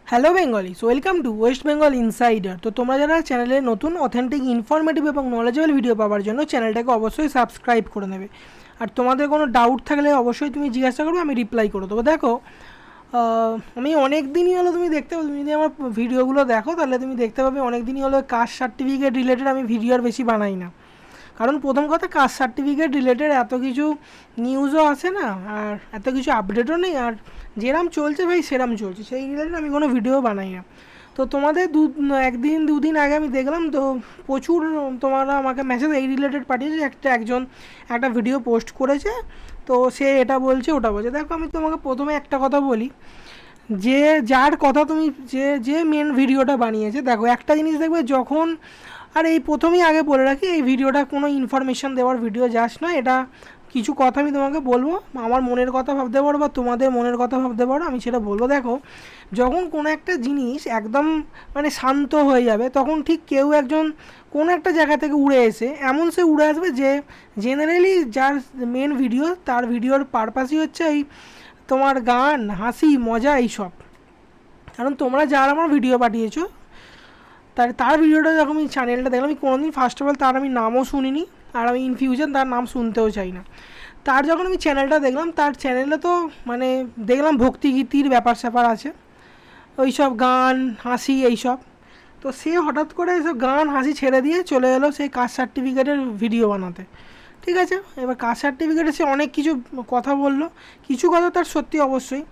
Hello Bengalese, welcome to West Bengal insider. তো তোমরা যারা চ্যানেলে নতুন অথেন্টিক ইনফরমেটিভ এবং নলেজেবল ভিডিও পাওয়ার জন্য চ্যানেলটাকে অবশ্যই সাবস্ক্রাইব করে নেবে। আর তোমাদের কোনো ডাউট থাকলে অবশ্যই তুমি জিজ্ঞাসা করবে, আমি রিপ্লাই করে দেবো। দেখো, আমি অনেক দিনই হলো, তুমি দেখতে পাবে, তুমি যদি আমার ভিডিওগুলো দেখো তাহলে তুমি দেখতে পাবে অনেক দিনই হলো কাস্ট সার্টিফিকেট রিলেটেড আমি ভিডিও আর বেশি বানাই না। কারণ প্রথম কথা, কাস্ট সার্টিফিকেট রিলেটেড এত কিছু নিউজও আসে না, আর এত কিছু আপডেটও নেই, আর যেরম চলছে ভাই সেরম চলছে, সেই রিলেটেড আমি কোনো ভিডিও বানাই না। তো তোমাদের একদিন দুদিন আগে আমি দেখলাম, তো প্রচুর তোমরা আমাকে মেসেজ এই রিলেটেড পাঠিয়েছে, একজন একটা ভিডিও পোস্ট করেছে, তো সে এটা বলছে ওটা বলছে। দেখো, আমি তোমাকে প্রথমে একটা কথা বলি, যে যার কথা তুমি যে যে মেন ভিডিওটা বানিয়েছে, দেখো একটা জিনিস দেখবে যখন, আর এই প্রথমেই আগে বলে রাখি, এই ভিডিওটা কোনো ইনফরমেশান দেওয়ার ভিডিও যাস না। এটা কিছু কথা আমি তোমাকে বলবো, আমার মনের কথা ভাবতে পারো বা তোমাদের মনের কথা ভাবতে পারো, আমি সেটা বলবো। দেখো, যখন কোনো একটা জিনিস একদম মানে শান্ত হয়ে যাবে, তখন ঠিক কেউ একজন কোনো একটা জায়গা থেকে উড়ে এসে এমন সে উড়ে আসবে যে জেনারেলি যার মেন ভিডিও, তার ভিডিওর পারপাসই হচ্ছে এই তোমার গান, হাসি, মজা, এইসব। কারণ তোমরা যারা আমার ভিডিও পাঠিয়েছো, তার ভিডিওটা যখন আমি চ্যানেলটা দেখলাম, আমি কোনোদিন ফার্স্ট অফ অল তার আমি নামও শুনিনি, আর আমি ইন ফিউচার তার নাম শুনতেও চাই না। তার যখন আমি চ্যানেলটা দেখলাম, তার চ্যানেলে তো মানে দেখলাম ভক্তিগীতির ব্যাপার স্যাপার আছে, ওই সব গান, হাসি, এইসব। তো সে হঠাৎ করে এইসব গান হাসি ছেড়ে দিয়ে চলে এলো সেই কাস্ট সার্টিফিকেটের ভিডিও বানাতে। ঠিক আছে, এবার কাস্ট সার্টিফিকেটে সে অনেক কিছু কথা বললো, কিছু কথা তার সত্যি অবশ্যই,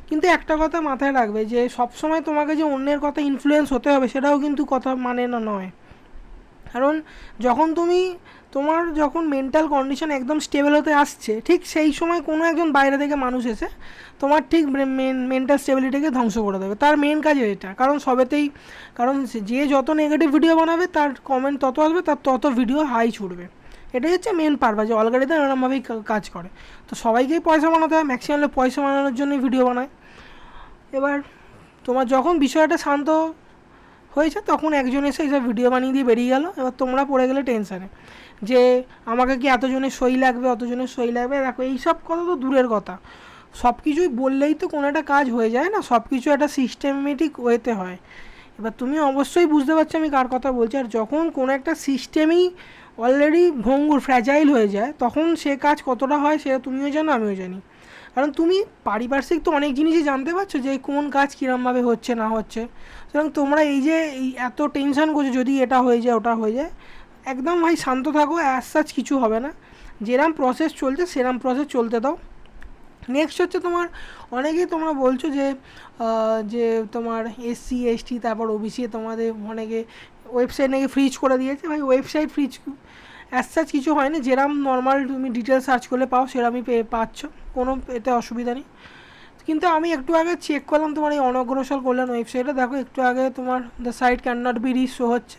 কিন্তু একটা কথা মাথায় রাখবে, যে সবসময় তোমাকে যে অন্যের কথা ইনফ্লুয়েন্স হতে হবে সেটাও কিন্তু কথা মানে না, নয়। কারণ যখন যখন মেন্টাল কন্ডিশন একদম স্টেবল হতে আসছে, ঠিক সেই সময় কোনো একজন বাইরে থেকে মানুষ এসে তোমার ঠিক মেন্টাল স্টেবিলিটিকে ধ্বংস করে দেবে। তার মেন কাজ এটা, কারণ সবেতেই, কারণ যে যত নেগেটিভ ভিডিও বানাবে তার কমেন্ট তত আসবে, তার তত ভিডিও হাই ছুটবে। এটাই হচ্ছে মেন পারপাস, যে অলরেডিতে এরকমভাবেই কাজ করে। তো সবাইকেই পয়সা বানাতে হয়, ম্যাক্সিমাম পয়সা বানানোর জন্যই ভিডিও বানায়। এবার তোমার যখন বিষয়টা শান্ত হয়েছে, তখন একজন এসে এইসব ভিডিও বানিয়ে দিয়ে বেরিয়ে গেল। এবার তোমরা পড়ে গেলে টেনশানে, যে আমাকে কি এতজনের সই লাগবে, অতজনের সই লাগবে। দেখো, এইসব কথা তো দূরের কথা, সব কিছুই বললেই তো কোনো একটা কাজ হয়ে যায় না, সব কিছু একটা সিস্টেমেটিক ওয়েতে হয়। এবার তুমি অবশ্যই বুঝতে পারছো আমি কার কথা বলছি। আর যখন কোনো একটা সিস্টেমই অলরেডি ভঙ্গুর, ফ্র্যাজাইল হয়ে যায়, তখন সে কাজ কতটা হয় সেটা তুমিও জানো, আমিও জানি। কারণ তুমি পারিপার্শ্বিক তো অনেক জিনিসই জানতে পারছো, যে কোন কাজ কীরমভাবে হচ্ছে না হচ্ছে। সুতরাং তোমরা এই যে এই এত টেনশান করছো যদি এটা হয়ে যায় ওটা হয়ে যায়, একদম ভাই শান্ত থাকো, অ্যাজ সাচ কিছু হবে না। যেরম প্রসেস চলছে সেরম প্রসেস চলতে দাও। নেক্সট হচ্ছে তোমার, অনেকেই তোমরা বলছো যে যে তোমার এসসি এসটি তারপর ওবিসি তোমাদের অনেকে ওয়েবসাইট নাকি ফ্রিজ করে দিয়েছে। ভাই, ওয়েবসাইট ফ্রিজ অ্যাজ সাচ কিছু হয়নি, যেরম নর্মাল তুমি ডিটেলস সার্চ করলে পাও সেরমই পাচ্ছ, কোনো এতে অসুবিধা নেই। কিন্তু আমি একটু আগে চেক করলাম তোমার এই অনগ্রসর কল্যাণ ওয়েবসাইটে, দেখো একটু আগে তোমার the site can not be reach show হচ্ছে।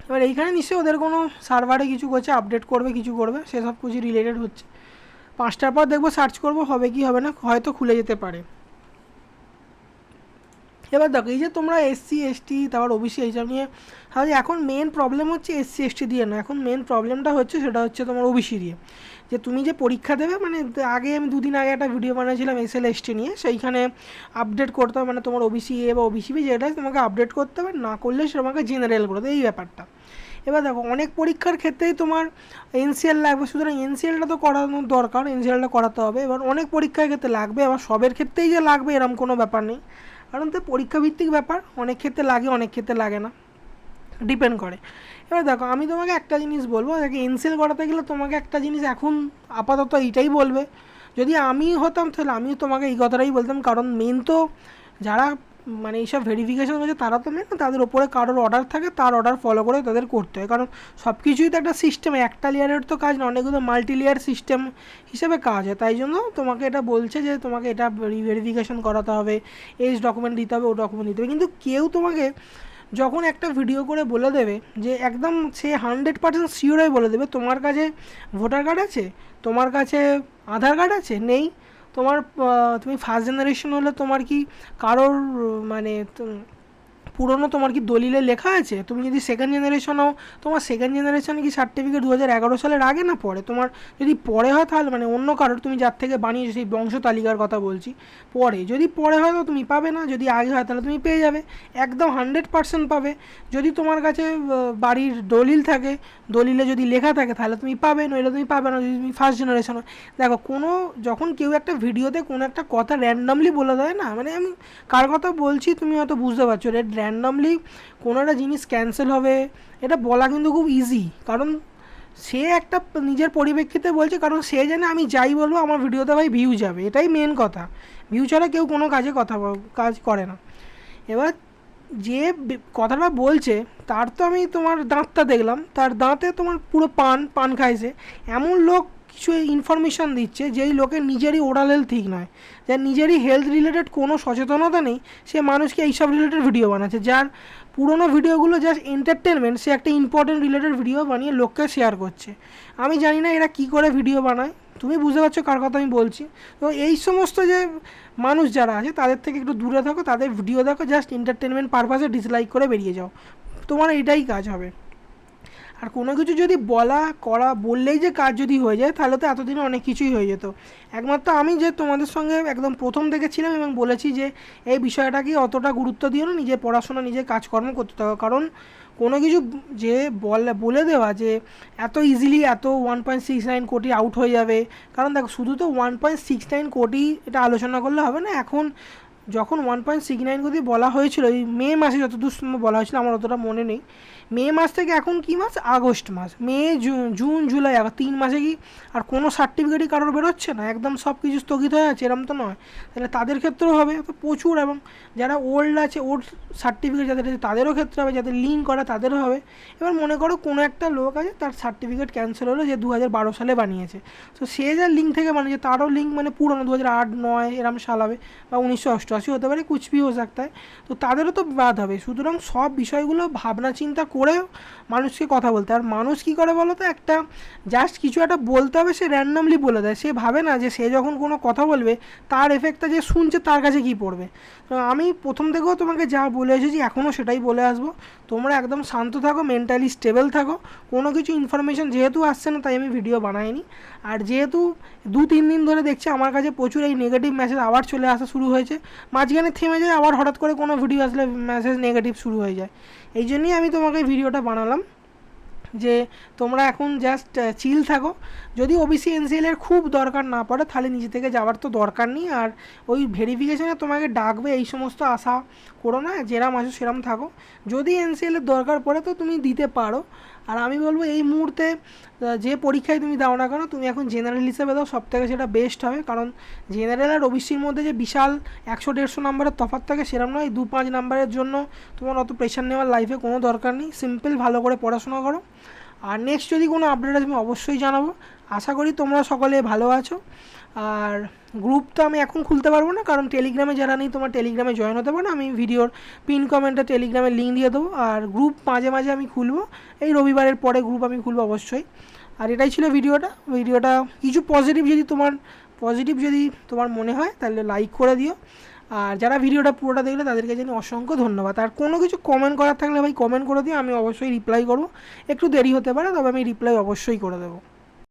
এবার এইখানে নিশ্চয়ই ওদের কোনো সার্ভারে কিছু করছে, আপডেট করবে, কিছু করবে, সেসব কিছু রিলেটেড হচ্ছে। 5টার পর দেখবো, সার্চ করবো, হবে কি হবে না, হয়তো খুলে যেতে পারে। এবার দেখো, এই যে তোমরা এসসি এসটি তারপর ওবিসি এইসব নিয়ে, তাহলে এখন মেন প্রবলেম হচ্ছে এসসি এসটি দিয়ে না, এখন মেন প্রবলেমটা হচ্ছে সেটা হচ্ছে তোমার ওবিসি দিয়ে। যে তুমি যে পরীক্ষা দেবে, মানে আগে আমি দুদিন আগে একটা ভিডিও বানিয়েছিলাম এসএল এসটি নিয়ে, সেইখানে আপডেট করতে হবে, মানে তোমার ওবিসি এ বা ওবিসি বি যেটা তোমাকে আপডেট করতে হবে, না করলে সে তোমাকে জেনারেল করে দেবে, এই ব্যাপারটা। এবার দেখো, অনেক পরীক্ষার ক্ষেত্রেই তোমার এনসিএল লাগবে, সুতরাং এনসিএলটা তো করানোর দরকার, এনসিএলটা করাতে হবে। এবার অনেক পরীক্ষার ক্ষেত্রে লাগবে, আবার সবের ক্ষেত্রেই যে লাগবে এরকম কোনো ব্যাপার নেই, কারণ তো পরীক্ষাভিত্তিক ব্যাপার, অনেক ক্ষেত্রে লাগে অনেক ক্ষেত্রে লাগে না, ডিপেন্ড করে। এবার দেখো, আমি তোমাকে একটা জিনিস বলবো, দেখো এনসিএল করাতে গেলে তোমাকে একটা জিনিস এখন আপাতত এইটাই বলবে, যদি আমি হতাম তাহলে আমিও তোমাকে এই কথাটাই বলতাম, কারণ মেন তো যারা মানে এইসব ভেরিফিকেশন হচ্ছে তারা তো মেন না, তাদের ওপরে কারোর অর্ডার থাকে, তার অর্ডার ফলো করে তাদের করতে হয়। কারণ সব কিছুই তো একটা সিস্টেমে, একটা লেয়ারের তো কাজ না, অনেকগুলো মাল্টি লেয়ার সিস্টেম হিসেবে কাজ হয়। তাই জন্য তোমাকে এটা বলছে যে তোমাকে এটা ভেরিফিকেশন করাতে হবে, এই ডকুমেন্ট দিতে হবে, ও ডকুমেন্ট দিতে হবে। কিন্তু কেউ তোমাকে যখন একটা ভিডিও করে বলে দেবে যে একদম সে 100% শিওর হয়ে বলে দেবে, তোমার কাছে ভোটার কার্ড আছে, তোমার কাছে আধার কার্ড আছে, নেই, তুমি ফার্স্ট জেনারেশন হলে তোমার কি কারোর মানে পুরনো তোমার কি দলিলে লেখা আছে? তুমি যদি সেকেন্ড জেনারেশন হও, তোমার সেকেন্ড জেনারেশনে কি সার্টিফিকেট 2011 সালের আগে না পরে? তোমার যদি পরে হয় তাহলে মানে অন্য কারোর, তুমি যার থেকে বানিয়েছো সেই বংশ তালিকার কথা বলছি, পরে যদি পরে হয় তো তুমি পাবে না, যদি আগে হয় তাহলে তুমি পেয়ে যাবে, একদম 100% পাবে। যদি তোমার কাছে বাড়ির দলিল থাকে, দলিলে যদি লেখা থাকে তাহলে তুমি পাবে, নইলে তুমি পাবে না যদি তুমি ফার্স্ট জেনারেশন হয়। দেখো যখন কেউ একটা ভিডিওতে কোনো একটা কথা র্যান্ডামলি বলে দেয় না, মানে আমি কার কথা বলছি তুমি হয়তো বুঝতে পারছো, র্যান্ডামলি কোনো একটা জিনিস ক্যান্সেল হবে এটা বলা কিন্তু খুব ইজি, কারণ সে একটা নিজের পরিপ্রেক্ষিতে বলছে, কারণ সে জানে আমি যাই বলবো আমার ভিডিওতে ভাই ভিউ যাবে, এটাই মেন কথা। ভিউ ছাড়া কেউ কোনো কাজ করে না। এবার যে কথাটা বলছে তার তো আমি তোমার দাঁতটা দেখলাম, তার দাঁতে তোমার পুরো পান খাইছে। এমন লোক কিছু ইনফরমেশান দিচ্ছে যেই লোকের নিজেরই ওরাল হেলথ ঠিক নয়, যার নিজেরই হেলথ রিলেটেড কোনো সচেতনতা নেই, সে মানুষকে এইসব রিলেটেড ভিডিও বানাচ্ছে। যার পুরোনো ভিডিওগুলো জাস্ট এন্টারটেনমেন্ট, সে একটা ইম্পর্টেন্ট রিলেটেড ভিডিও বানিয়ে লোককে শেয়ার করছে। আমি জানি না এরা কী করে ভিডিও বানায়, তুমি বুঝতে পারছো কার কথা আমি বলছি। তো এই সমস্ত যে মানুষ যারা আছে তাদের থেকে একটু দূরে থাকো, তাদের ভিডিও দেখো, জাস্ট এন্টারটেনমেন্ট পারপাসে ডিসলাইক করে বেরিয়ে যাও, তোমার এইটাই কাজ হবে। আর কোনো কিছু যদি বললেই যে কাজ যদি হয়ে যায় তাহলে তো এতদিনে অনেক কিছুই হয়ে যেত। একমাত্র আমি যে তোমাদের সঙ্গে একদম প্রথম থেকে ছিলাম এবং বলেছি যে এই বিষয়টাকে অতটা গুরুত্ব দিও না, নিজের পড়াশোনা নিজের কাজকর্ম করতে থাকো, কারণ কোনো কিছু যে বলে দেওয়া যে এত ইজিলি এত 1.69 কোটি আউট হয়ে যাবে, কারণ দেখো শুধু তো 1.69 কোটি এটা আলোচনা করলে হবে না। এখন যখন 1.69 কোটি বলা হয়েছিল এই মে মাসে, যতদূর সম্ভব বলা হয়েছিল, আমার অতটা মনে নেই, মে মাস থেকে এখন কি মাস, আগস্ট মাস, মে জুন জুলাই, 3 মাসে কি আর কোনো সার্টিফিকেটই কারোর বেরোচ্ছে না, একদম সব কিছু স্থগিত হয়ে আছে, এরম তো নয়। তাহলে তাদের ক্ষেত্রেও হবে তো প্রচুর, এবং যারা ওল্ড আছে ওল্ড সার্টিফিকেট যাদের আছে তাদেরও ক্ষেত্রে হবে, যাদের লিঙ্ক করা তাদেরও হবে। এবার মনে করো কোনো একটা লোক আছে তার সার্টিফিকেট ক্যান্সেল হলো, যে 2012 সালে বানিয়েছে, তো সে যার লিঙ্ক থেকে বানিয়েছে তারও লিঙ্ক মানে পুরোনো 2008-9 এরম সাল হবে, বা 1988 হতে পারে, কুছ ভি হো सकता है, তো তাদেরও তো বাদ হবে। সুতরাং সব বিষয়গুলো ভাবনা চিন্তা করে মানুষকে কথা বলতে। আর মানুষ কী করে বলো তো, একটা জাস্ট কিছু একটা বলতে হবে সে র্যান্ডামলি বলে দেয়, সে ভাবে না যে সে যখন কোনো কথা বলবে তার এফেক্টটা যে শুনছে তার কাছে কী পড়বে। তো আমি প্রথম থেকেও তোমাকে যা বলে এসেছি এখনও সেটাই বলে আসবো, তোমরা একদম শান্ত থাকো, মেন্টালি স্টেবল থাকো। কোনো কিছু ইনফরমেশান যেহেতু আসছে না তাই আমি ভিডিও বানাইনি, আর যেহেতু 2-3 দিন ধরে দেখছি আমার কাছে প্রচুর এই নেগেটিভ মেসেজ আবার চলে আসা শুরু হয়েছে, মাঝখানে থেমে যায়, আবার হঠাৎ করে কোনো ভিডিও আসলে মেসেজ নেগেটিভ শুরু হয়ে যায়। এই জন্যই আমি তোমাকে ভিডিওটা বানালাম যে তোমরা এখন জাস্ট চিল থাকো। যদি ওবিসি এনসিএলের খুব দরকার না পড়ে তাহলে নিজে থেকে যাওয়ার তো দরকার নেই, আর ওই ভেরিফিকেশানে তোমাকে ডাকবে এই সমস্ত আশা করো না, যেরাম আসো সেরাম থাকো। যদি এনসিএলের দরকার পড়ে তো তুমি দিতে পারো। আর আমি বলবো এই মুহূর্তে যে পরীক্ষায় তুমি দাও না কেন, তুমি এখন জেনারেল হিসেবে দাও, সব থেকে সেটা বেস্ট হবে, কারণ জেনারেল আর ওবিসির মধ্যে যে বিশাল 100-150 নাম্বারের তফাৎ থাকে সেরকম নয়। 2-5 নাম্বারের জন্য তোমার অত প্রেশার নেওয়ার লাইফে কোনো দরকার নেই, সিম্পল ভালো করে পড়াশোনা করো। আর নেক্সট যদি কোনো আপডেট আছে আমি অবশ্যই জানাবো। আশা করি তোমরা সকলে ভালো আছো। আর গ্রুপ তো আমি এখন খুলতে পারবো না, কারণ টেলিগ্রামে যারা নেই তোমার টেলিগ্রামে জয়েন হতে পারো, আমি ভিডিওর পিন কমেন্টে টেলিগ্রামের লিঙ্ক দিয়ে দেবো। আর গ্রুপ মাঝে মাঝে আমি খুলবো, এই রবিবারের পরে গ্রুপ আমি খুলবো অবশ্যই। আর এটাই ছিল ভিডিওটা কিছু পজিটিভ যদি তোমার মনে হয় তাহলে লাইক করে দিও। আর যারা ভিডিওটা পুরোটা দেখলে তাদেরকে জানি অসংখ্য ধন্যবাদ। আর কোনো কিছু কমেন্ট করার থাকলে ভাই কমেন্ট করে দিও, আমি অবশ্যই রিপ্লাই করবো। একটু দেরি হতে পারে তবে আমি রিপ্লাই অবশ্যই করে দেবো।